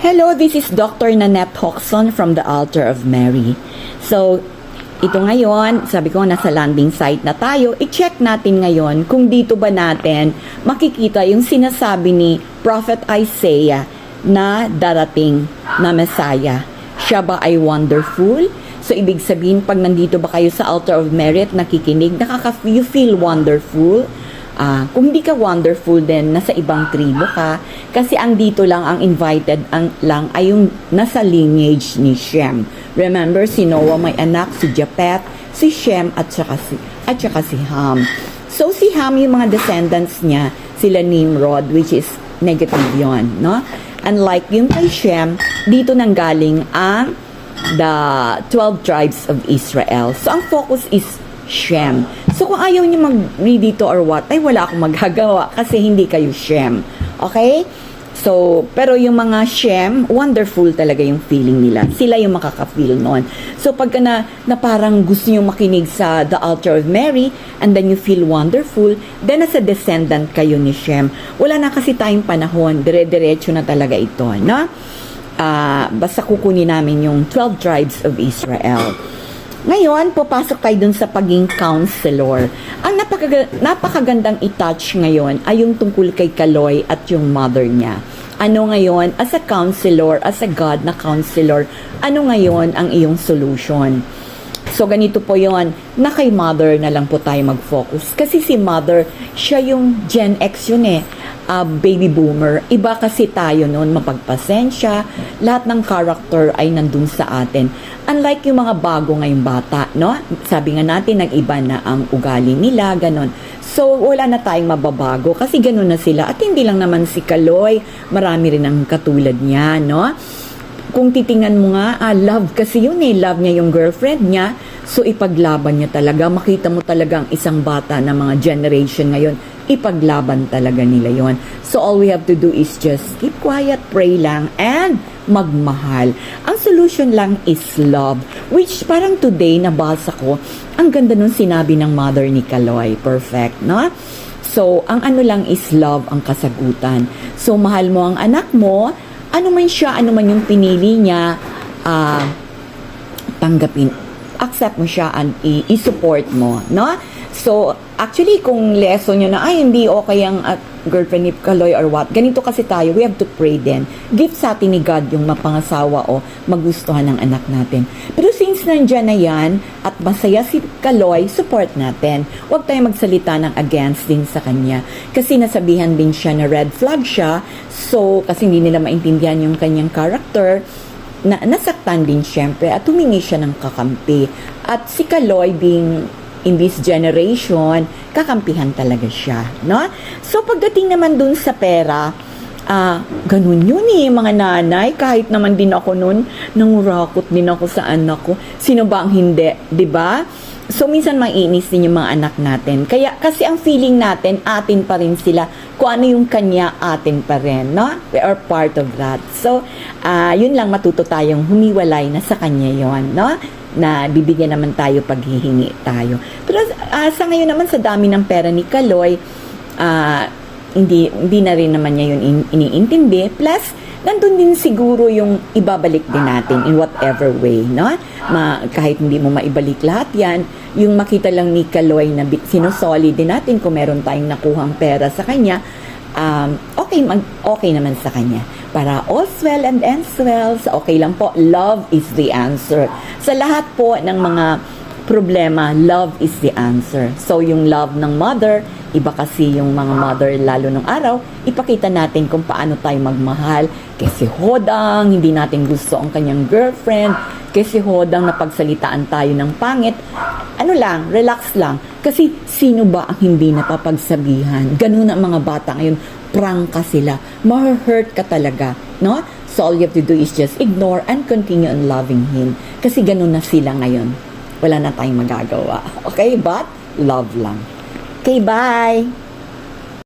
Hello, this is Dr. Nanette Hoxon from the Altar of Mary. So, ito ngayon, sabi ko nasa landing site na tayo, i-check natin ngayon kung dito ba natin makikita yung sinasabi ni Prophet Isaiah na darating na Messiah. Siya ba ay wonderful? So, ibig sabihin, pag nandito ba kayo sa Altar of Mary at nakikinig, you feel wonderful? Kung hindi ka wonderful din, nasa ibang tribo ka. Kasi ang dito lang, ang invited lang ay yung nasa lineage ni Shem. Remember, si Noah may anak, si Japheth, si Shem, at saka si Ham. So, si Ham, yung mga descendants niya, sila Nimrod, which is negative yon, no? Unlike yung kay Shem, dito nanggaling ang the 12 tribes of Israel. So, ang focus is Shem. So, kung ayaw niyo mag-read dito or what, ay wala akong magagawa kasi hindi kayo Shem. Okay? So, pero yung mga Shem, wonderful talaga yung feeling nila. Sila yung makaka-feel nun. So, pagka na parang gusto niyo makinig sa The Altar of Mary and then you feel wonderful, then as a descendant kayo ni Shem. Wala na kasi tayong panahon. Dire-diretso na talaga ito. No? Basta kukunin namin yung 12 tribes of Israel. Ngayon, papasok tayo dun sa paging counselor. Ang napakagandang i-touch ngayon ay yung tungkol kay Kaloy at yung mother niya. Ano ngayon, as a counselor, as a God na counselor, ano ngayon ang iyong solution? So, ganito po yon, na kay mother na lang po tayo mag-focus. Kasi si mother, siya yung Gen X yun eh. Baby boomer. Iba kasi tayo noon, mapagpasensya. Lahat ng character ay nandun sa atin. Unlike yung mga bago ngayong bata, no? Sabi nga natin, nag-iba na ang ugali nila, ganon. So, wala na tayong mababago kasi ganon na sila. At hindi lang naman si Kaloy, marami rin ang katulad niya, no? Kung titingnan mo nga, love kasi yun eh. Love niya yung girlfriend niya. So, ipaglaban niya talaga. Makita mo talaga ang isang bata na mga generation ngayon. Ipaglaban talaga nila yon. So, all we have to do is just keep quiet, pray lang, and magmahal. Ang solution lang is love. Which parang today, nabasa ko, ang ganda nung sinabi ng mother ni Kaloy. Perfect, no? So, ang ano lang is love ang kasagutan. So, mahal mo ang anak mo, ano man siya, ano man yung pinili niya, tanggapin. Accept mo siya and i-support mo, no? So, actually, kung lesson nyo na, ay, hindi okay ang girlfriend ni Kaloy or what, ganito kasi tayo, we have to pray din. Give sa atin ni God yung mapangasawa o magustuhan ng anak natin. Pero since nandyan na yan, at masaya si Kaloy, support natin. Huwag tayo magsalita ng against din sa kanya. Kasi nasabihan din siya na red flag siya, so, kasi hindi nila maintindihan yung kanyang character, nasaktan din syempre at humingi siya ng kakampi. At si Kaloy being in this generation, kakampihan talaga siya, no? So, pagdating naman dun sa pera, ganun yun eh, mga nanay, kahit naman din ako nun, nangurakot din ako sa anak ko. Sino ba ang hindi, di ba? So, minsan mainis din yung mga anak natin. Kaya, kasi ang feeling natin, atin pa rin sila. Kung ano yung kanya, atin pa rin, no? We are part of that. So, yun lang, matuto tayong humiwalay na sa kanya yon, no? Na bibigyan naman tayo paghihingi tayo. Pero sa ngayon naman, sa dami ng pera ni Kaloy, hindi na rin naman niya yun iniintindi. Plus, nandun din siguro yung ibabalik din natin in whatever way, no? Kahit hindi mo maibalik lahat yan, yung makita lang ni Kaloy na sinusolid din natin kung meron tayong nakuhang pera sa kanya, okay naman sa kanya. Para all's well and ends well, so okay lang po, love is the answer. Sa lahat po ng mga problema, love is the answer. So, yung love ng mother, iba kasi yung mga mother lalo ng araw, ipakita natin kung paano tayo magmahal. Kasi hodang, hindi natin gusto ang kanyang girlfriend. Kasi hodang napagsalitaan tayo ng pangit. Ano lang, relax lang. Kasi sino ba ang hindi napapagsabihan? Ganun ang mga bata ngayon, prangka sila. Ma-hurt ka talaga, no? So all you have to do is just ignore and continue on loving him. Kasi ganun na sila ngayon. Wala na tayong magagawa. Okay? But, love lang. Okay, bye!